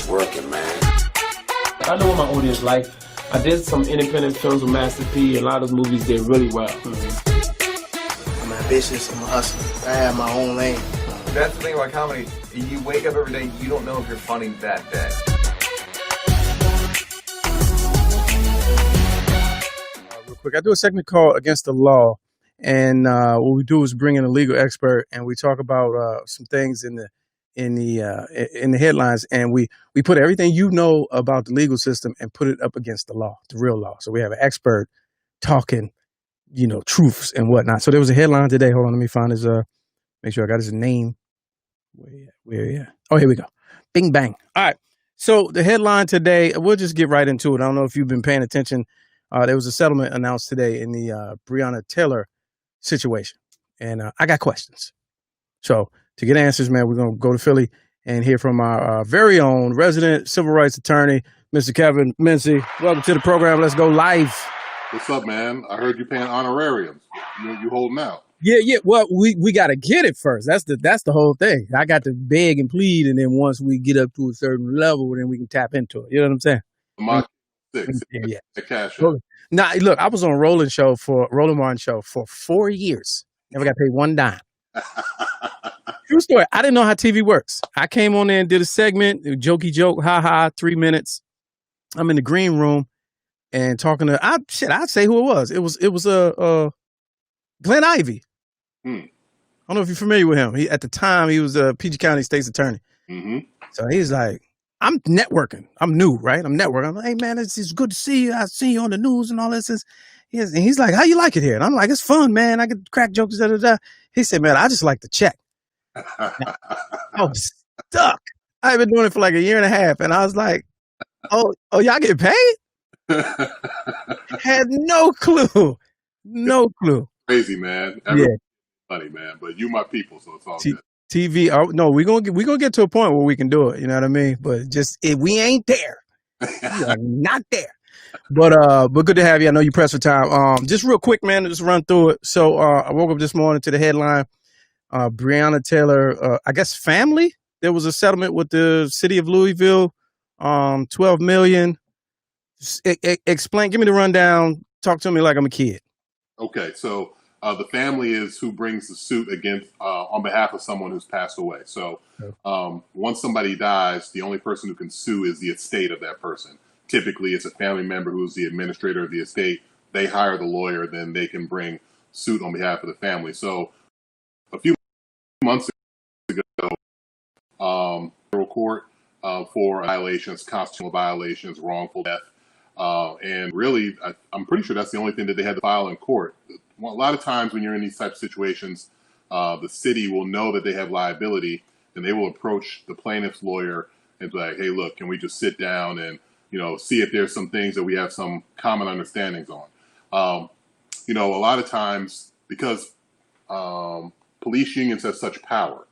It's working, man. I know what my audience like. I did some independent films with Master P, and a lot of those movies did really well. I'm ambitious, I'm a hustler. I have my own lane. That's the thing about comedy. You wake up every day, you don't know if you're funny that day. Real quick, I do a segment called Against the Law, and what we do is bring in a legal expert, and we talk about some things in the headlines, and we put everything you know about the legal system and put it up against the law, the real law. So we have an expert talking, truths and whatnot. So there was a headline today. Hold on, let me find his make sure I got his name. Where? Oh, here we go. Bing bang. All right. So the headline today, we'll just get right into it. I don't know if you've been paying attention. There was a settlement announced today in the Breonna Taylor situation, and I got questions. So to get answers, man, we're going to go to Philly and hear from our very own resident civil rights attorney, Mr. Kevin Mincey. Welcome to the program. Let's go live. What's up, man? I heard you paying honorariums. You holding out? Yeah. Well, we got to get it first. That's the whole thing. I got to beg and plead, and then once we get up to a certain level, then we can tap into it. You know what I'm saying? My six. Yeah. Cash. Now, look, I was on Roland Martin show for 4 years. Never got paid one dime. True story. I didn't know how TV works. I came on there and did a segment, jokey joke, ha, 3 minutes. I'm in the green room and talking to I'd say who it was. It was Glenn Ivey. I don't know if you're familiar with him. At the time he was a PG County State's attorney. Mm-hmm. So he's like, I'm networking. I'm new, right? I'm networking. I'm like, hey man, it's good to see you. I see you on the news and all this. And he's like, how you like it here? And I'm like, it's fun, man. I get crack jokes. Da, da, da. He said, man, I just like to check. I was stuck. I've been doing it for like a year and a half, and I was like, "Oh, y'all get paid?" Had no clue. Crazy, man. Funny, man. But you my people, so it's all good. TV. Oh no, we're gonna get to a point where we can do it. You know what I mean? But just we ain't there. We are not there. But good to have you. I know you pressed for time. Just real quick, man. Just run through it. So I woke up this morning to the headline. Breonna Taylor, I guess family. There was a settlement with the city of Louisville, $12 million. Explain, give me the rundown. Talk to me like I'm a kid. Okay, so the family is who brings the suit against on behalf of someone who's passed away. So once somebody dies, the only person who can sue is the estate of that person. Typically, it's a family member who's the administrator of the estate. They hire the lawyer, then they can bring suit on behalf of the family. So a few months ago, federal court for violations, constitutional violations, wrongful death, and really, I'm pretty sure that's the only thing that they had to file in court. A lot of times when you're in these types of situations, the city will know that they have liability, and they will approach the plaintiff's lawyer and be like, "Hey, look, can we just sit down and see if there's some things that we have some common understandings on?" A lot of times because police unions have such power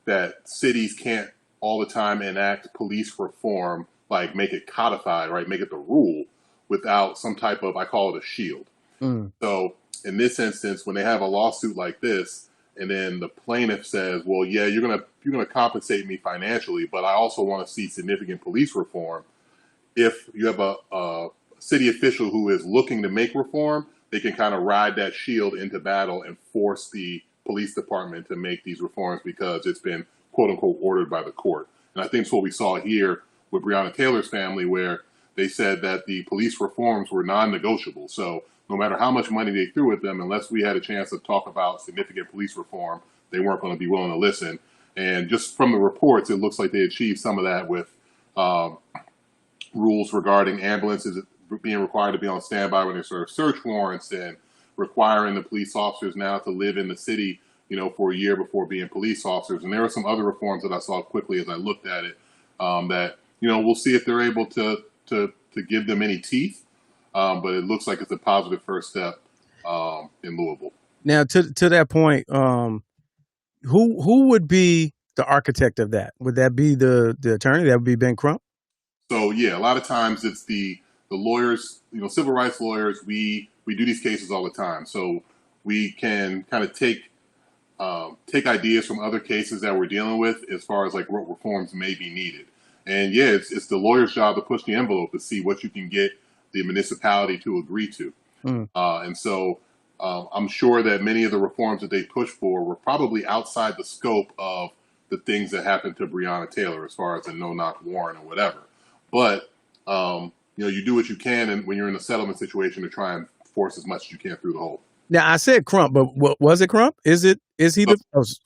that cities can't all the time enact police reform, like make it codified, right? Make it the rule without some type of, I call it a shield. So in this instance, when they have a lawsuit like this, and then the plaintiff says, well, yeah, you're gonna compensate me financially, but I also want to see significant police reform. If you have a city official who is looking to make reform, they can kind of ride that shield into battle and force the police department to make these reforms because it's been quote unquote ordered by the court. And I think it's what we saw here with Breonna Taylor's family, where they said that the police reforms were non-negotiable. So no matter how much money they threw at them, unless we had a chance to talk about significant police reform, they weren't going to be willing to listen. And just from the reports, it looks like they achieved some of that with rules regarding ambulances being required to be on standby when they serve search warrants, and requiring the police officers now to live in the city, for a year before being police officers. And there were some other reforms that I saw quickly as I looked at it that, we'll see if they're able to give them any teeth. But it looks like it's a positive first step in Louisville. Now, to that point, who would be the architect of that? Would that be the attorney? That would be Ben Crump? So, yeah, a lot of times it's the lawyers, civil rights lawyers. We do these cases all the time. So we can kind of take ideas from other cases that we're dealing with as far as like what reforms may be needed. And yeah, it's the lawyer's job to push the envelope to see what you can get the municipality to agree to. And so I'm sure that many of the reforms that they pushed for were probably outside the scope of the things that happened to Breonna Taylor, as far as a no-knock warrant or whatever. But you do what you can, and when you're in a settlement situation, to try and force as much as you can through the hole. Now, I said Crump, but was it Crump? Is he the?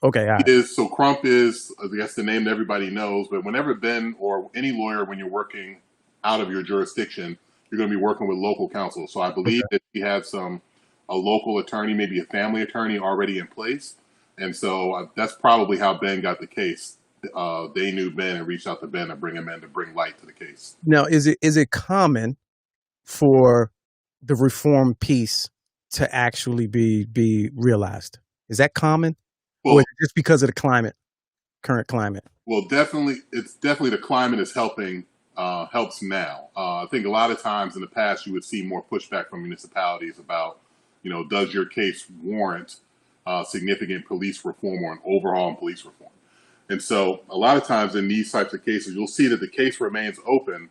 Okay, all right. So Crump is, I guess, the name that everybody knows. But whenever Ben or any lawyer, when you're working out of your jurisdiction, you're going to be working with local counsel. So I believe that he had a local attorney, maybe a family attorney, already in place, and so that's probably how Ben got the case. They knew Ben and reached out to Ben to bring him in to bring light to the case. Now, is it common for the reform piece to actually be realized? Is that common, or is it just because of the current climate? Well, it's definitely the climate is helps now. I think a lot of times in the past you would see more pushback from municipalities about, does your case warrant significant police reform or an overhaul in police reform? And so a lot of times in these types of cases, you'll see that the case remains open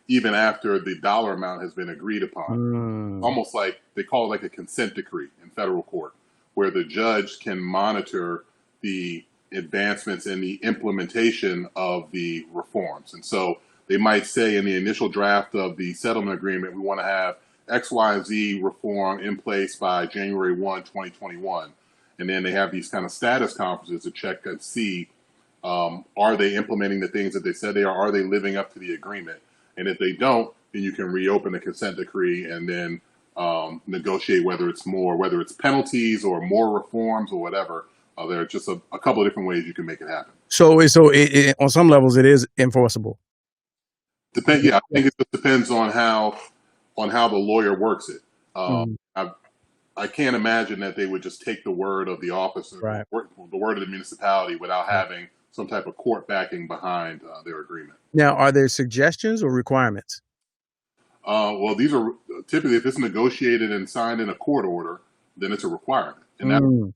even after the dollar amount has been agreed upon. Almost like they call it like a consent decree in federal court, where the judge can monitor the advancements in the implementation of the reforms. And so they might say in the initial draft of the settlement agreement, we want to have X, Y, and Z reform in place by January 1, 2021. And then they have these kind of status conferences to check and see, are they implementing the things that they said they are? Are they living up to the agreement? And if they don't, then you can reopen the consent decree and then negotiate whether it's penalties or more reforms or whatever. There are just a couple of different ways you can make it happen. So on some levels, it is enforceable. Yeah, I think it just depends on how the lawyer works it. I can't imagine that they would just take the word of the officer, right, the word of the municipality, without having some type of court backing behind their agreement. Now, are there suggestions or requirements? Well, these are typically, if it's negotiated and signed in a court order, then it's a requirement, and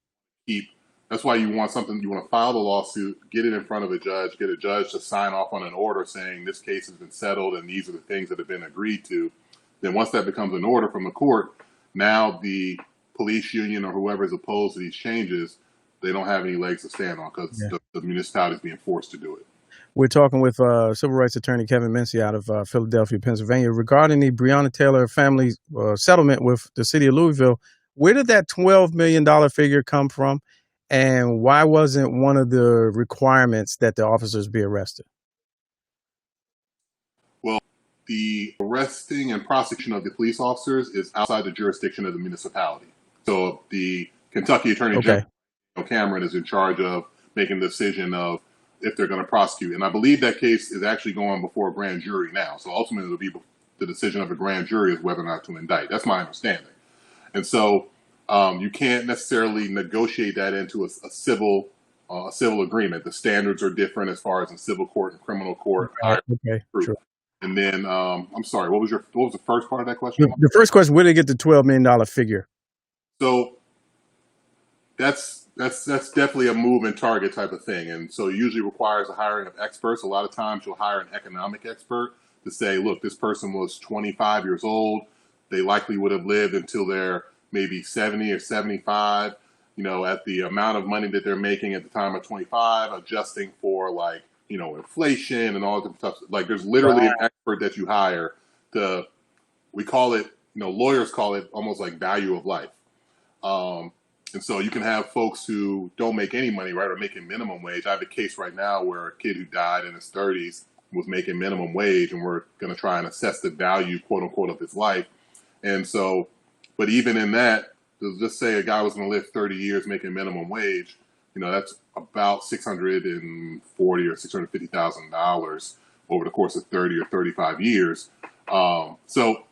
that's why you want to file the lawsuit, get it in front of a judge, get a judge to sign off on an order saying this case has been settled and these are the things that have been agreed to. Then once that becomes an order from the court, now the police union or whoever is opposed to these changes, they don't have any legs to stand on because the municipality is being forced to do it. We're talking with civil rights attorney Kevin Mincey out of Philadelphia, Pennsylvania, regarding the Breonna Taylor family settlement with the city of Louisville. Where did that $12 million figure come from? And why wasn't one of the requirements that the officers be arrested? Well, the arresting and prosecution of the police officers is outside the jurisdiction of the municipality. So the Kentucky Attorney General, Cameron, is in charge of making the decision of if they're going to prosecute. And I believe that case is actually going before a grand jury now. So ultimately, it'll be the decision of a grand jury is whether or not to indict. That's my understanding. And so you can't necessarily negotiate that into a civil agreement. The standards are different as far as in civil court and criminal court. Okay, true. And then I'm sorry, what was the first part of that question? The first question: where did they get the $12 million figure? So that's definitely a moving target type of thing, and so it usually requires a hiring of experts. A lot of times you'll hire an economic expert to say, look, this person was 25 years old. They likely would have lived until they're maybe 70 or 75, at the amount of money that they're making at the time of 25, adjusting for inflation and all that stuff. Like there's literally an expert that you hire we call it, lawyers call it almost like value of life. And so you can have folks who don't make any money, right, or making minimum wage. I have a case right now where a kid who died in his 30s was making minimum wage, and we're going to try and assess the value, quote unquote, of his life. And so, but even in that, just say a guy was going to live 30 years making minimum wage, that's about $640,000 or $650,000 over the course of 30 or 35 years. So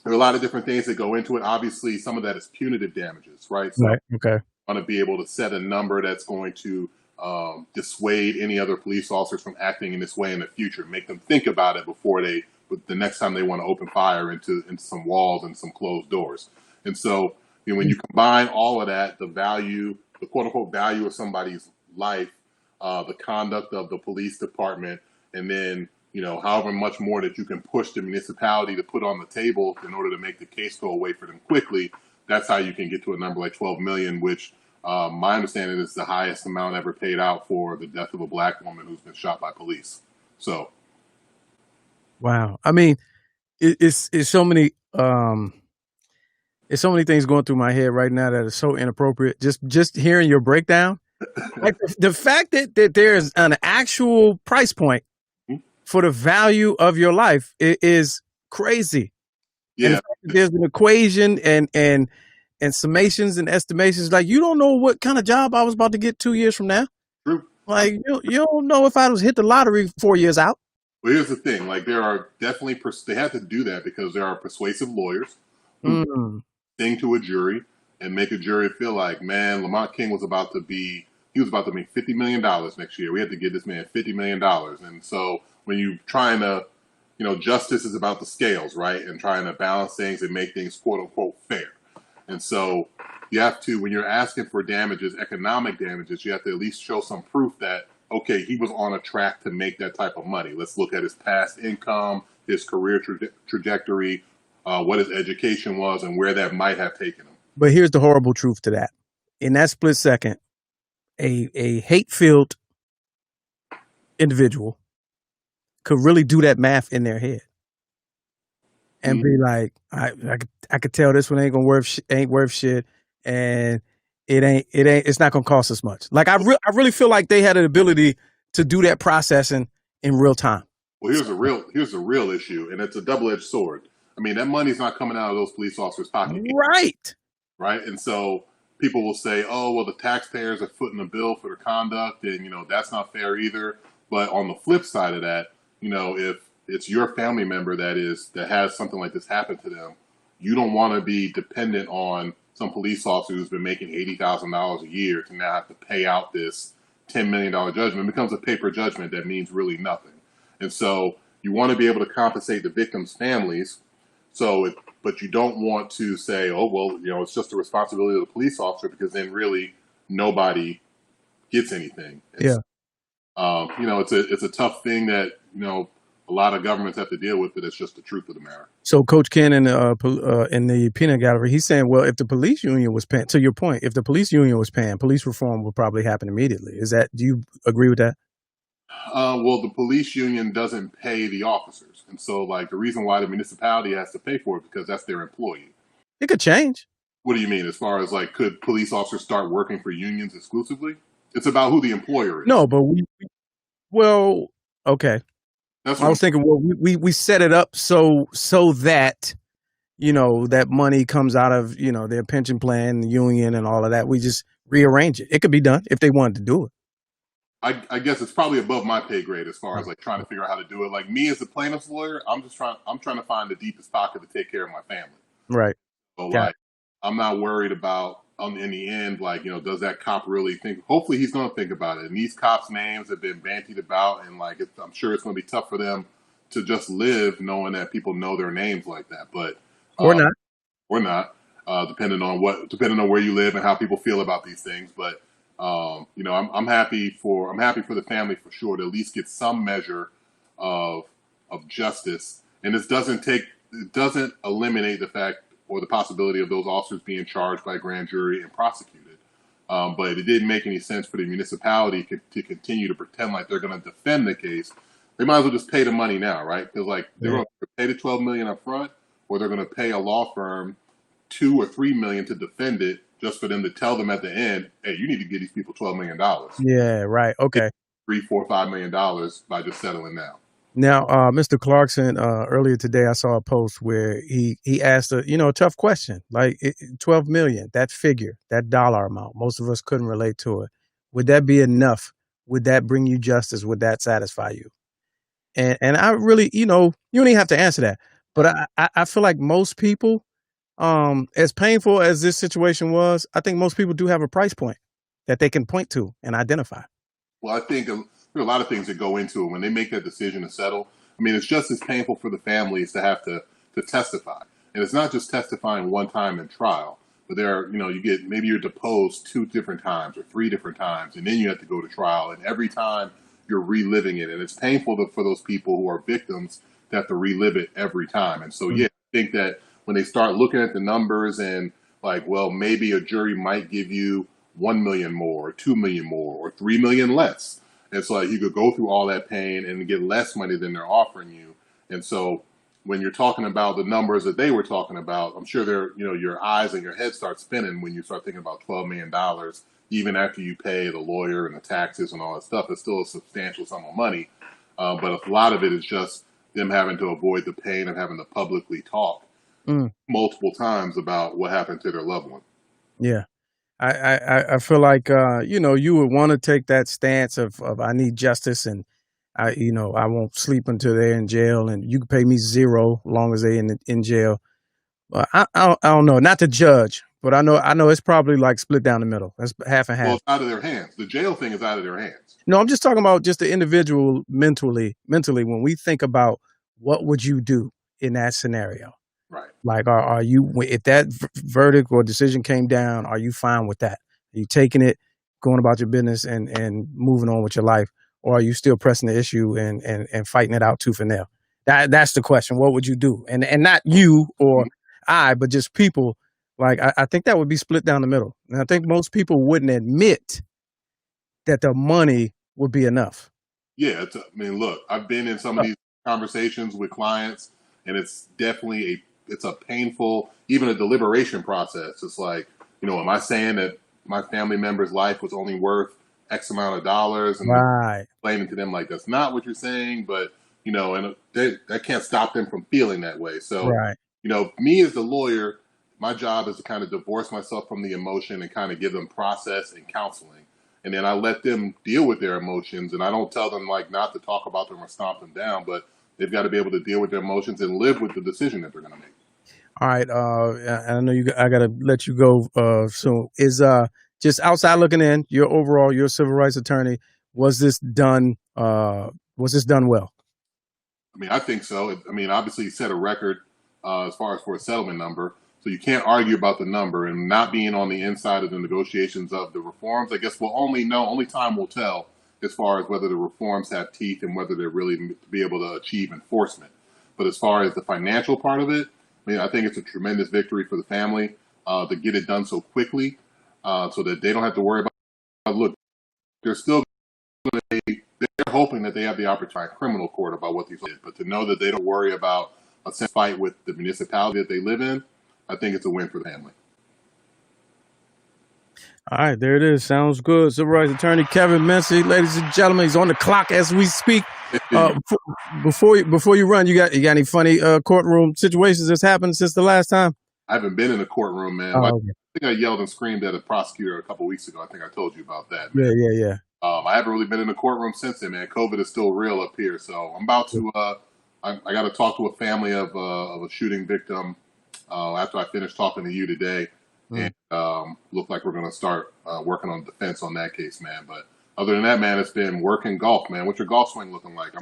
there are a lot of different things that go into it. Obviously, some of that is punitive damages, right? So okay. Want to be able to set a number that's going to dissuade any other police officers from acting in this way in the future, make them think about it before the next time they want to open fire into some walls and some closed doors. And so, when you combine all of that, the value, the quote unquote value of somebody's life, the conduct of the police department, and then however much more that you can push the municipality to put on the table in order to make the case go away for them quickly, that's how you can get to a number like 12 million, which my understanding is the highest amount ever paid out for the death of a black woman who's been shot by police. So, wow. I mean, it's so many it's so many things going through my head right now that are so inappropriate. Just hearing your breakdown, like the fact that there's an actual price point for the value of your life is crazy. yeah. And the fact that there's an equation and summations and estimations. Like, you don't know what kind of job I was about to get 2 years from now. True. Like, you don't know if I was hit the lottery 4 years out. Well, here's the thing. Like, there are definitely, they have to do that because there are persuasive lawyers who sing to a jury and make a jury feel like, man, Lamont King was about to make $50 million next year. We had to give this man $50 million. And so when you're trying to, justice is about the scales, right? And trying to balance things and make things quote unquote fair. And so you have to, when you're asking for damages, economic damages, you have to at least show some proof that, okay, he was on a track to make that type of money. Let's look at his past income, his career trajectory, what his education was, and where that might have taken him. But here's the horrible truth to that. In that split second, a hate-filled individual could really do that math in their head and be like, I could tell this one ain't worth shit, and it's not gonna cost us much. Like, I really feel like they had an ability to do that processing in real time. Well, here's the real issue, and it's a double-edged sword. I mean, that money's not coming out of those police officers' pockets. Right. And so people will say, oh, well, the taxpayers are footing the bill for their conduct, and, that's not fair either. But on the flip side of that, if it's your family member that has something like this happen to them, you don't want to be dependent on some police officer who's been making $80,000 a year to now have to pay out this $10 million judgment. It becomes a paper judgment that means really nothing. And so you want to be able to compensate the victims' families. But you don't want to say, oh, well, it's just the responsibility of the police officer, because then really nobody gets anything. Yeah. It's a tough thing that, a lot of governments have to deal with, but it's just the truth of the matter. So Coach Ken in the peanut gallery, he's saying, well, if the police union was paying, to your point, if the police union was paying, police reform would probably happen immediately. Do you agree with that? Well, the police union doesn't pay the officers. And so, the reason why the municipality has to pay for it, because that's their employee. It could change. What do you mean? As far as, could police officers start working for unions exclusively? It's about who the employer is. No, but okay. I was thinking, well, we set it up so that, that money comes out of, their pension plan, the union, and all of that. We just rearrange it. It could be done if they wanted to do it. I guess it's probably above my pay grade as far as trying to figure out how to do it. Like, me as a plaintiff's lawyer, I'm trying to find the deepest pocket to take care of my family. Right. So I'm not worried about in the end, does that cop really think? Hopefully he's going to think about it. And these cops' names have been bandied about, and I'm sure it's going to be tough for them to just live knowing that people know their names like that. But or not, depending on where you live and how people feel about these things. But I'm happy for the family for sure to at least get some measure of justice. And it doesn't eliminate the fact or the possibility of those officers being charged by a grand jury and prosecuted. But it didn't make any sense for the municipality to continue to pretend like they're going to defend the case. They might as well just pay the money now, right? Because they're going to pay the $12 million up front, or they're going to pay a law firm $2 or $3 million to defend it, just for them to tell them at the end, hey, you need to give these people $12 million. Yeah, right. Okay. $3, $4, $5 million by just settling now. Now, Mr. Clarkson, earlier today, I saw a post where he asked a tough question, like 12 million, that figure, that dollar amount. Most of us couldn't relate to it. Would that be enough? Would that bring you justice? Would that satisfy you? And I really, you don't even have to answer that. But I feel like most people, as painful as this situation was, I think most people do have a price point that they can point to and identify. Well, I think there are a lot of things that go into it when they make that decision to settle. I mean, it's just as painful for the families to have to testify. And it's not just testifying one time in trial, but maybe you're deposed 2 different times or 3 different times, and then you have to go to trial. And every time you're reliving it, and it's painful for those people who are victims to have to relive it every time. And so, yeah, I think that when they start looking at the numbers and like, well, maybe a jury might give you 1 million more, or 2 million more, or 3 million less. And so like, you could go through all that pain and get less money than they're offering you. And so when you're talking about the numbers that they were talking about, I'm sure your eyes and your head start spinning when you start thinking about $12 million, even after you pay the lawyer and the taxes and all that stuff. It's still a substantial sum of money. But a lot of it is just them having to avoid the pain of having to publicly talk multiple times about what happened to their loved one. Yeah. I feel like, you would want to take that stance of I need justice, and I won't sleep until they're in jail, and you can pay me zero long as they're in jail. I don't know, not to judge, but I know it's probably like split down the middle. That's half and half. Well, it's out of their hands. The jail thing is out of their hands. No, I'm just talking about just the individual mentally, when we think about what would you do in that scenario? Right. Like, are you, if that verdict or decision came down, are you fine with that? Are you taking it, going about your business and moving on with your life? Or are you still pressing the issue and fighting it out tooth and nail? That's the question. What would you do? And not you or I, but just people. Like, I think that would be split down the middle. And I think most people wouldn't admit that the money would be enough. Yeah. Look, I've been in some of these conversations with clients, and it's definitely it's a painful, even a deliberation process. It's like, am I saying that my family member's life was only worth X amount of dollars, and explaining to them like that's not what you're saying, but and that can't stop them from feeling that way. So, me as the lawyer, my job is to kind of divorce myself from the emotion and kind of give them process and counseling, and then I let them deal with their emotions, and I don't tell them like not to talk about them or stomp them down, but they've got to be able to deal with their emotions and live with the decision that they're going to make. All right. I know I got to let you go soon. Is just outside looking in, you're a civil rights attorney. Was this done well? I think so. Obviously, you set a record as far as for a settlement number, so you can't argue about the number. And not being on the inside of the negotiations of the reforms, I guess we'll only time will tell as far as whether the reforms have teeth and whether they're really be able to achieve enforcement. But as far as the financial part of it, I think it's a tremendous victory for the family to get it done so quickly, so that they don't have to worry about. Look, they're hoping that they have the opportunity in criminal court about what these did, but to know that they don't worry about a fight with the municipality that they live in, I think it's a win for the family. All right, there it is. Sounds good. Civil rights attorney Kevin Mincey, ladies and gentlemen, he's on the clock as we speak. Before you run, you got any funny courtroom situations that's happened since the last time? I haven't been in a courtroom, man. I think I yelled and screamed at a prosecutor a couple weeks ago. I think I told you about that. Man. Yeah. I haven't really been in a courtroom since then, man. COVID is still real up here, so I'm about to. I got to talk to a family of a shooting victim after I finish talking to you today, and look like we're going to start working on defense on that case, man. But other than that, man, it's been work and golf, man. What's your golf swing looking like?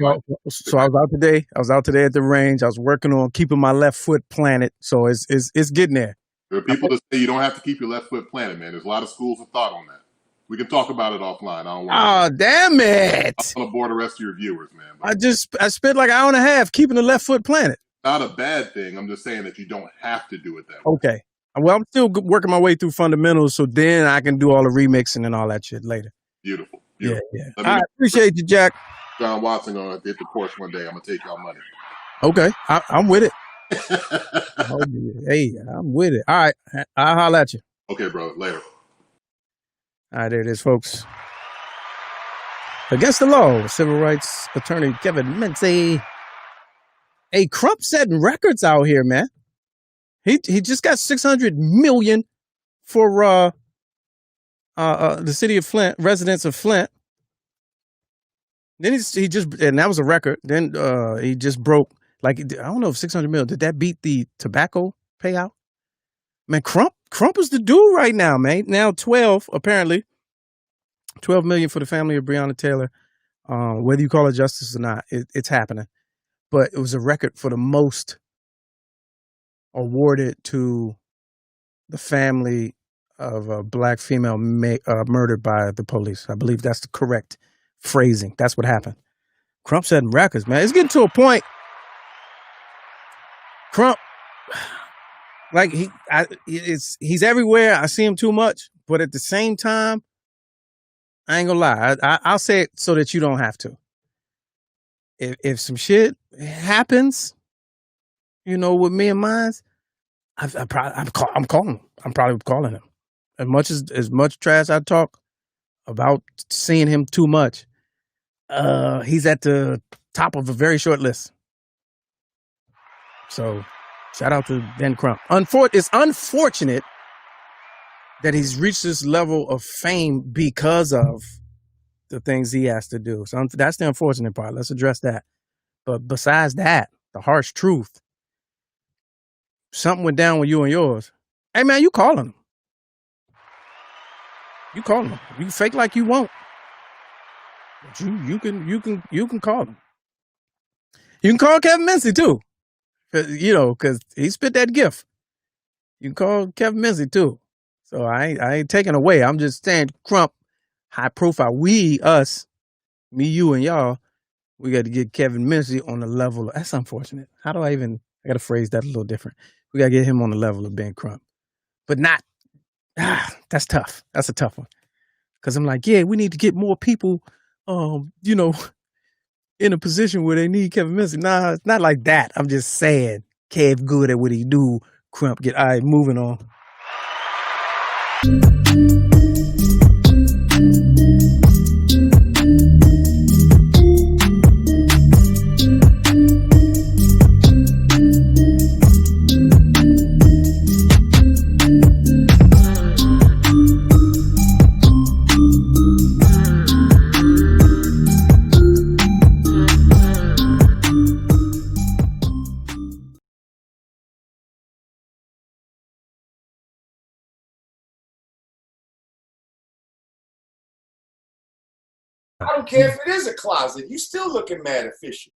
So I was out today at the range. I was working on keeping my left foot planted, so it's getting there. There are people that say you don't have to keep your left foot planted, man. There's a lot of schools of thought on that. We can talk about it offline. I don't want. Oh, damn it! I want to bore the rest of your viewers, man. I spent like an hour and a half keeping the left foot planted. Not a bad thing. I'm just saying that you don't have to do it that way. Okay. Well, I'm still working my way through fundamentals, so then I can do all the remixing and all that shit later. Beautiful. Yeah. I appreciate you, Jack. John Watson gonna hit the course one day. I'm gonna take y'all money. Okay, I'm with it. Hey, I'm with it. All right, I'll holler at you. Okay, bro. Later. All right, there it is, folks. Against the law, civil rights attorney Kevin Mincey. Hey, Crump setting records out here, man. He just got $600 million for the city of Flint, residents of Flint. Then and that was a record. Then he just broke, like, I don't know if $600 million, did that beat the tobacco payout? Man, Crump is the dude right now, man. Now 12 million for the family of Breonna Taylor. Whether you call it justice or not, it's happening. But it was a record for the most awarded to the family of a black female murdered by the police. I believe that's the correct phrasing. That's what happened. Crump setting records, man. It's getting to a point. Crump, like he's everywhere. I see him too much, but at the same time, I ain't gonna lie. I'll say it so that you don't have to. If some shit happens, you know, with me and mine, I'm calling him. I'm probably calling him. As much trash I talk about seeing him too much, he's at the top of a very short list. So, shout out to Ben Crump. It's unfortunate that he's reached this level of fame because of the things he has to do. So that's the unfortunate part. Let's address that. But besides that, the harsh truth, something went down with you and yours. Hey man, you calling him. You calling him. You can fake like you won't. But you can call him. You can call Kevin Mincey too. You know, because he spit that gift. You can call Kevin Mincey too. So I ain't taking away. I'm just saying, Crump, high profile. Us, me, you, and y'all, we got to get Kevin Mincey on the level. That's unfortunate. I got to phrase that a little different. We got to get him on the level of Ben Crump. But not, that's tough. That's a tough one. Because I'm like, yeah, we need to get more people, you know, in a position where they need Kevin Mincey. Nah, it's not like that. I'm just saying, Kev good at what he do. Crump get, all right, moving on. I don't care if it is a closet. You still looking mad official.